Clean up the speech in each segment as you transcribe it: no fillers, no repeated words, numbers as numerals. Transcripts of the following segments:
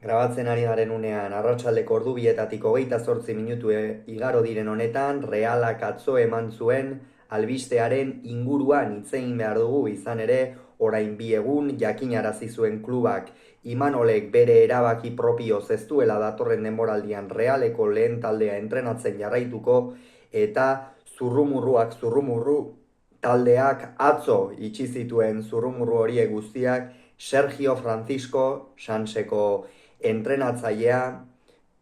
Grabatzen ari garen unean, arratsaldeko ordu bietatik 28 minutu igaro diren honetan, Realak atzo eman zuen albistearen inguruan hitz egin behar dugu, izan ere, orain bi egun jakinarazi zuen klubak Imanolek bere erabaki propioz ez duela datorren denboraldian Realeko lehen taldea entrenatzen jarraituko, eta zurrumurru taldeak atzo itxi zituen zurrumurru horiek guztiak Sergio Francisco Sanseko entrenatzailea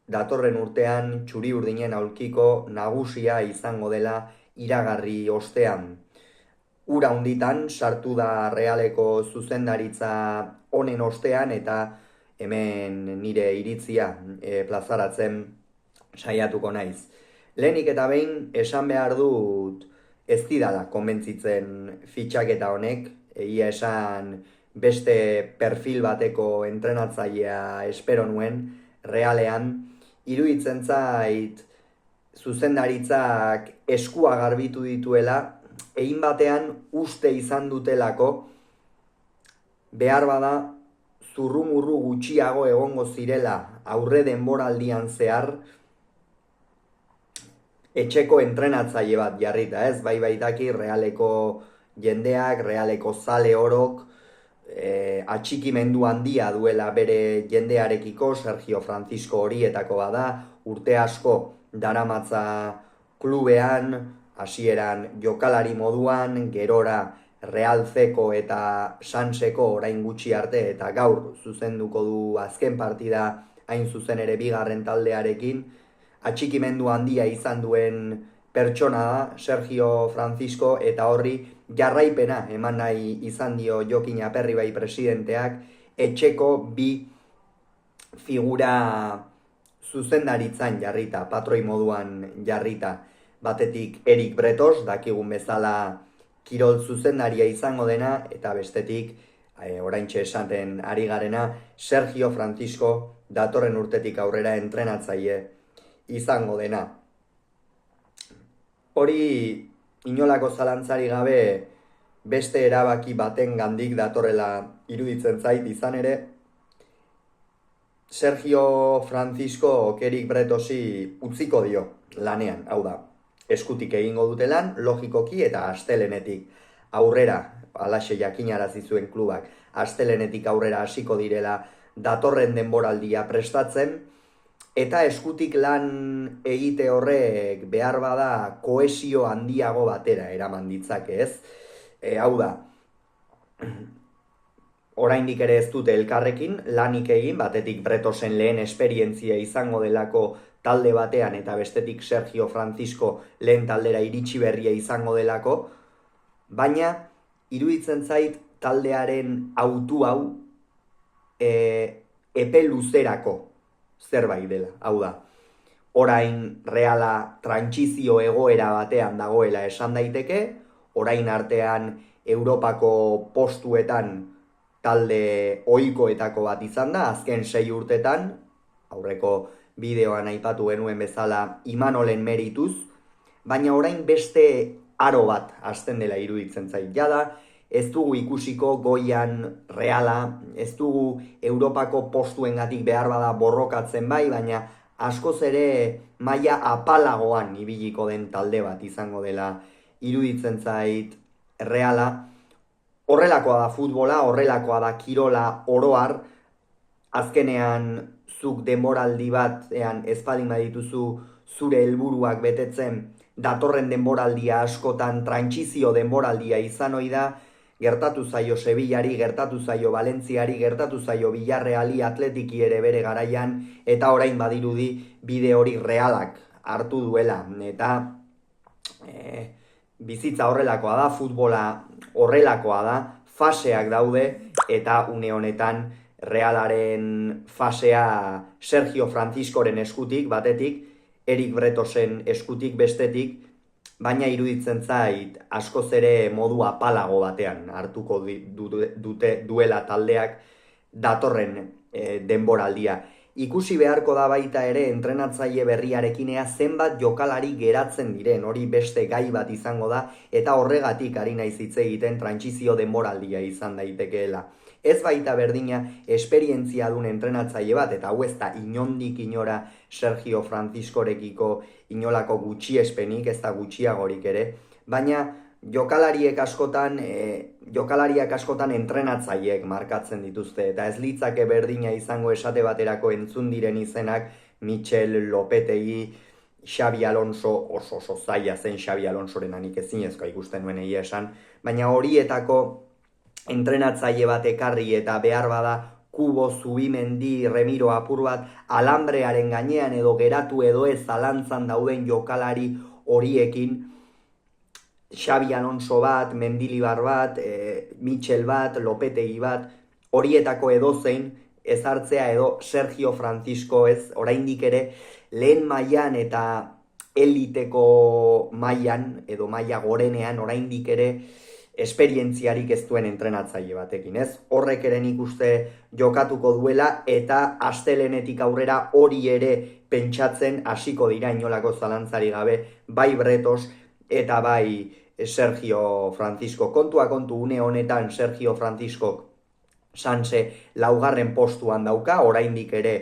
datorren urtean txuri-urdinen aulkiko nagusia izango dela iragarri ostean. Ura hunditan sartu da Realeko zuzendaritza honen ostean eta hemen nire iritzia plazaratzen saiatuko naiz. Lehenik eta behin esan behar dut ez didala konbentzitzen fitxaketa honek, egia esan beste perfil bateko entrenatzailea espero nuen Realean, iruditzen zait zuzendaritzak eskua garbitu dituela, egin batean uste izan dutelako behar bada zurrumurru gutxiago egongo zirela aurre denboraldian zehar etxeko entrenatzaile bat jarrita, ez? Bai baitaki Realeko jendeak, Realeko zale orok, atxikimendu handia duela bere jendearekiko, Sergio Francisco horietako bada, urte asko daramatza klubean, hasieran jokalari moduan, gerora Realzeko eta Sanseko orain gutxi arte, eta gaur zuzenduko du azken partida hain zuzen ere bigarren taldearekin, atxikimendu handia izan duen pertsona da, Sergio Francisco, eta horri jarraipena eman nahi izan dio Jokin Aperribai presidenteak, etxeko bi figura zuzendaritzan jarrita, patroi moduan jarrita, batetik Erik Bretos, dakigun bezala kirol zuzendaria izango dena, eta bestetik, oraintxe esaten ari garena, Sergio Francisco datorren urtetik aurrera entrenatzaile izango dena. Hori inolako zalantzari gabe beste erabaki baten gandik datorrela iruditzen zait, izan ere Sergio Francisco Erik Bretosi utziko dio lanean, hau da, eskutik egingo dute lan, logikoki eta astelenetik aurrera, alaxe jakinarazi zuen klubak, astelenetik aurrera hasiko direla datorren denboraldia prestatzen, eta eskutik lan egite horrek behar bada kohesio handiago batera eraman ditzake, ez? Hau da, oraindik ere ez dute elkarrekin lanik egin, batetik Bretosen lehen esperientzia izango delako talde batean, eta bestetik Sergio Francisco lehen taldera iritsi berria izango delako, baina iruditzen zait taldearen autu hau epe luzerako zerbait dela, hau da. Orain Reala trantsizio egoera batean dagoela esan daiteke, orain artean Europako postuetan talde ohikoetako bat izan da, azken 6 urtetan, aurreko bideoan aipatu genuen bezala Imanolen merituz, baina orain beste aro bat hasten dela iruditzen zait. Jada, ez dugu ikusiko goian Reala, ez dugu Europako postuengatik behar bada borrokatzen bai, baina askoz ere maila apalagoan ibiliko den talde bat izango dela iruditzen zait Reala. Horrelakoa da futbola, horrelakoa da kirola oroar, azkenean zuk denboraldi batean ez baldin badituzu zure helburuak betetzen, datorren denboraldia askotan trantsizio denboraldia izan ohi da, gertatu zaio Sevillari, gertatu zaio Valentziari, gertatu zaio Villarreali, Atletiki ere bere garaian, eta orain badirudi bide hori Realak hartu duela, eta bizitza horrelakoa da, futbola horrelakoa da, faseak daude, eta une honetan Realaren fasea Sergio Franciscoren eskutik, batetik, Erik Bretosen eskutik bestetik, baina iruditzen zait askoz ere modu apalago batean hartuko duela taldeak datorren denboraldia. Ikusi beharko da baita ere entrenatzaile berriarekinea zenbat jokalari geratzen diren, hori beste gai bat izango da, eta horregatik ari naiz hitz egiten trantsizio denboraldia izan daitekeela. ez baita berdina esperientzia duen entrenatzaile bat, eta hau ez da inondik inora Sergio Franciscorekiko inolako gutxiespenik, ez da gutxiagorik ere, baina jokalariak askotan entrenatzaileek markatzen dituzte, eta ez litzake berdina izango esate baterako entzun diren izenak Michel Lopetegi, Xabi Alonso, oso zaila zen Xabi Alonsoren anik ezinezkoa ikusten nuen egia esan, baina horietako entrenatzaile bat ekarri eta behar bada Kubo, Zubimendi, Remiro apur bat alambrearen gainean edo geratu edo ez zalantzan dauden jokalari horiekin, Xabi Alonso bat, Mendilibar bat, Michel bat, Lopetegi bat, horietako edozein ezartzea edo Sergio Francisco ez, oraindik ere lehen mailan eta eliteko mailan edo maila gorenean oraindik ere esperientziarik ez duen entrenatzaile batekin, ez? Horrek ere nik uste jokatuko duela eta astelehenetik aurrera hori ere pentsatzen hasiko dira inolako zalantzari gabe, bai Bretos eta bai Sergio Francisco. Kontua kontu une honetan Sergio Francisco Sanse laugarren postuan dauka, oraindik ere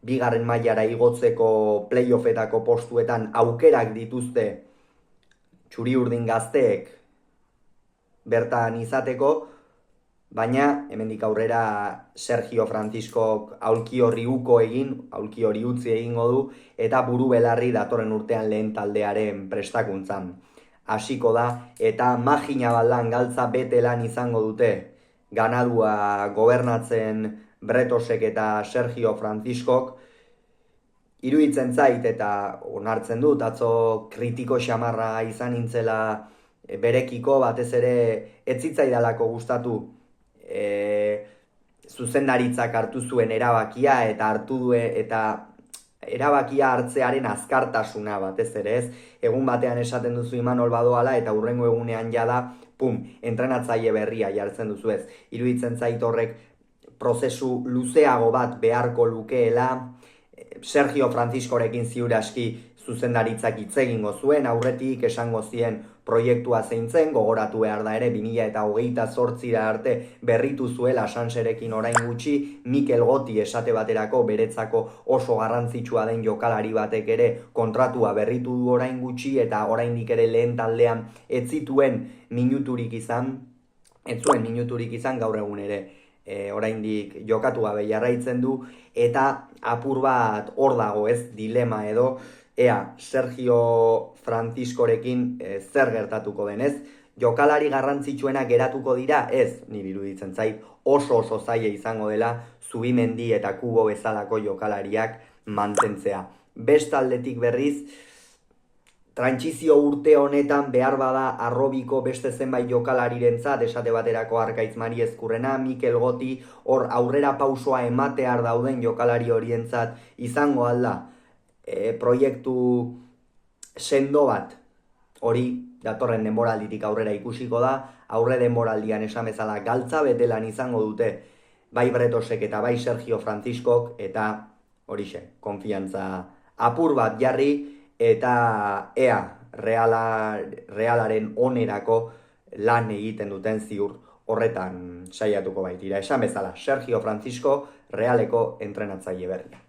bigarren mailara igotzeko playoffetako postuetan aukerak dituzte txuri-urdin gazteek bertan izateko, baina hemendik aurrera Sergio Francisco aulki hori utzi egingo du, eta buru belarri datorren urtean lehen taldearen prestakuntzan hasiko da, eta magina baldan galtza bete lan izango dute ganadua gobernatzen Bretosek eta Sergio Franciscok. Iruditzen zait eta onartzen dut, atzo kritiko xamarra izan nintzela berekiko, batez ere ez zitzaidalako gustatu zuzendaritzak hartu zuen erabakia eta erabakia hartzearen azkartasuna batez ere, ez? Egun batean esaten duzu Imanol badoala eta hurrengo egunean jada, entrenatzaile berria jartzen duzu, ez? Iruditzen zait horrek prozesu luzeago bat beharko lukeela. Sergio Franciscorekin ziur aski zuzendaritzak hitz egingo zuen, aurretik esango zien proiektua zein zen, gogoratu behar da ere 2028 arte berritu zuela Sanserekin orain gutxi, Mikel Goti esate baterako beretzako oso garrantzitsua den jokalari batek ere kontratua berritu du orain gutxi, eta oraindik ere lehen taldean ez zuen minuturik izan gaur egun ere. Oraindik jokatu gabe jarraitzen du, eta apur bat hor dago, ez, dilema edo, ea Sergio Franciscorekin zer gertatuko denez, jokalari garrantzitsuenak geratuko dira, ez, niri iruditzen zait, oso zaila izango dela Zubimendi eta Kubo bezalako jokalariak mantentzea. Bestaldetik berriz, trantsizio urte honetan behar bada Arrobiko beste zenbait jokalarirentzat, esate baterako Arkaitz Mari Ezkurrena, Mikel Goti, hor aurrera pausoa ematear dauden jokalari horientzat izango alda proiektu sendo bat, hori datorren denboralditik aurrera ikusiko da, aurre denboraldian esan bezala galtza betelan izango dute bai Bretosek eta bai Sergio Franciscok, eta horixe, konfiantza apur bat jarri, eta ea Realaren onerako lan egiten duten ziur horretan saiatuko baitira. Esan bezala, Sergio Francisco Realeko entrenatzaile berria.